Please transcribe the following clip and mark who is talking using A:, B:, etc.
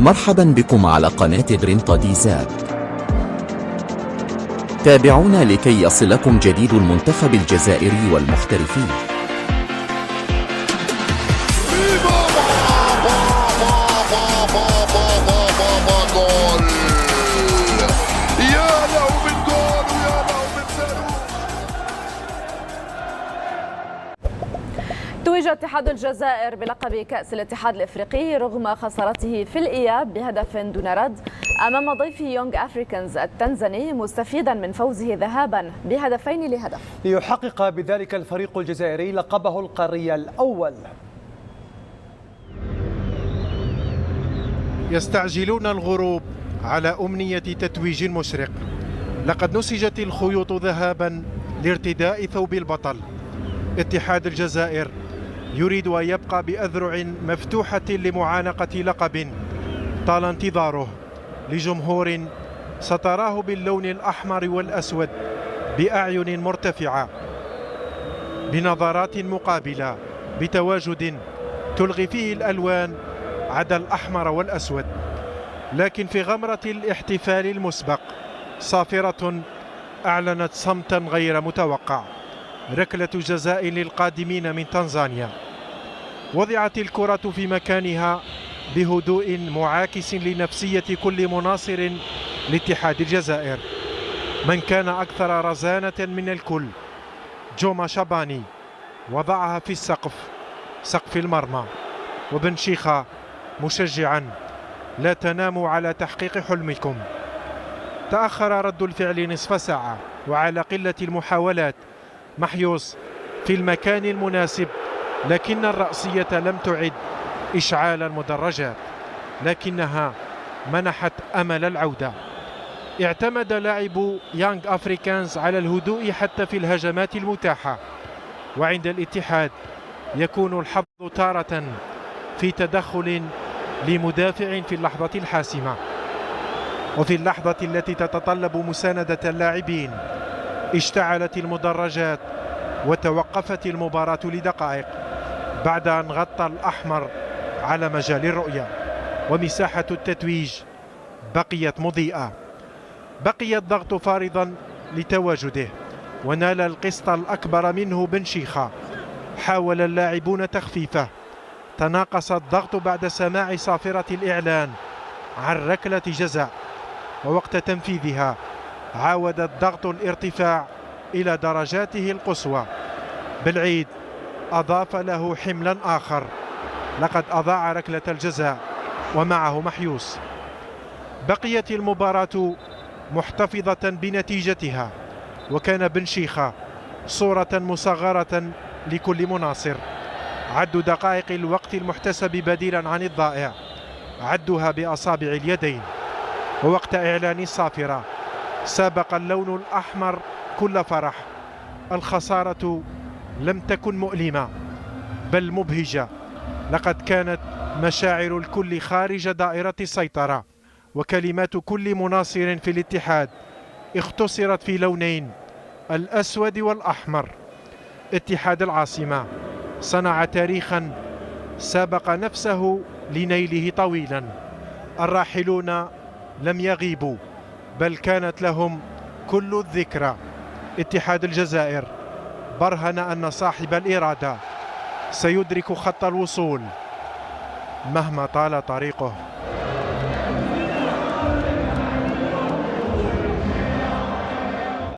A: مرحبا بكم على قناة جرينتا دي زاد. تابعونا لكي يصلكم جديد المنتخب الجزائري والمحترفين.
B: توج اتحاد الجزائر بلقب كأس الاتحاد الإفريقي رغم خسارته في الإياب بهدف دون رد أمام ضيفه يونغ أفريكانز التنزاني، مستفيدا من فوزه ذهابا بهدفين لهدف،
C: ليحقق بذلك الفريق الجزائري لقبه القاري الأول.
D: يستعجلون الغروب على أمنية تتويج مشرق. لقد نسجت الخيوط ذهابا لارتداء ثوب البطل. اتحاد الجزائر يريد أن يبقى بأذرع مفتوحة لمعانقة لقب طال انتظاره لجمهور ستراه باللون الأحمر والأسود بأعين مرتفعة، بنظرات مقابلة، بتواجد تلغي فيه الألوان عدا الأحمر والأسود. لكن في غمرة الاحتفال المسبق صافرة أعلنت صمتا غير متوقع. ركلة جزاء للقادمين من تنزانيا. وضعت الكرة في مكانها بهدوء معاكس لنفسية كل مناصر لاتحاد الجزائر. من كان أكثر رزانة من الكل جوما شاباني وضعها في السقف، سقف المرمى. وبن شيخة مشجعا: لا تناموا على تحقيق حلمكم. تأخر رد الفعل نصف ساعة، وعلى قلة المحاولات محيوس في المكان المناسب، لكن الرأسية لم تعد إشعال المدرجات، لكنها منحت أمل العودة. اعتمد لاعب يانغ أفريكانز على الهدوء حتى في الهجمات المتاحة، وعند الاتحاد يكون الحظ تارة في تدخل لمدافع في اللحظة الحاسمة. وفي اللحظة التي تتطلب مساندة اللاعبين اشتعلت المدرجات وتوقفت المباراة لدقائق بعد أن غطى الأحمر على مجال الرؤية، ومساحة التتويج بقيت مضيئة. بقي الضغط فارضا لتواجده، ونال القسط الأكبر منه بن شيخة. حاول اللاعبون تخفيفه، تناقص الضغط بعد سماع صافرة الإعلان عن ركلة جزاء، ووقت تنفيذها عاود الضغط الارتفاع إلى درجاته القصوى. بالعيد أضاف له حملا آخر، لقد أضاع ركلة الجزاء ومعه محيوس. بقيت المباراة محتفظة بنتيجتها، وكان بن شيخة صورة مصغرة لكل مناصر. عد دقائق الوقت المحتسب بديلا عن الضائع، عدها بأصابع اليدين. ووقت إعلان الصافرة سابق اللون الأحمر كل فرح. الخسارة لم تكن مؤلمة بل مبهجة. لقد كانت مشاعر الكل خارج دائرة السيطرة، وكلمات كل مناصر في الاتحاد اختصرت في لونين: الأسود والأحمر. اتحاد العاصمة صنع تاريخا سابق نفسه لنيله طويلا. الراحلون لم يغيبوا، بل كانت لهم كل الذكرى. اتحاد الجزائر برهن أن صاحب الإرادة سيدرك خط الوصول مهما طال طريقه.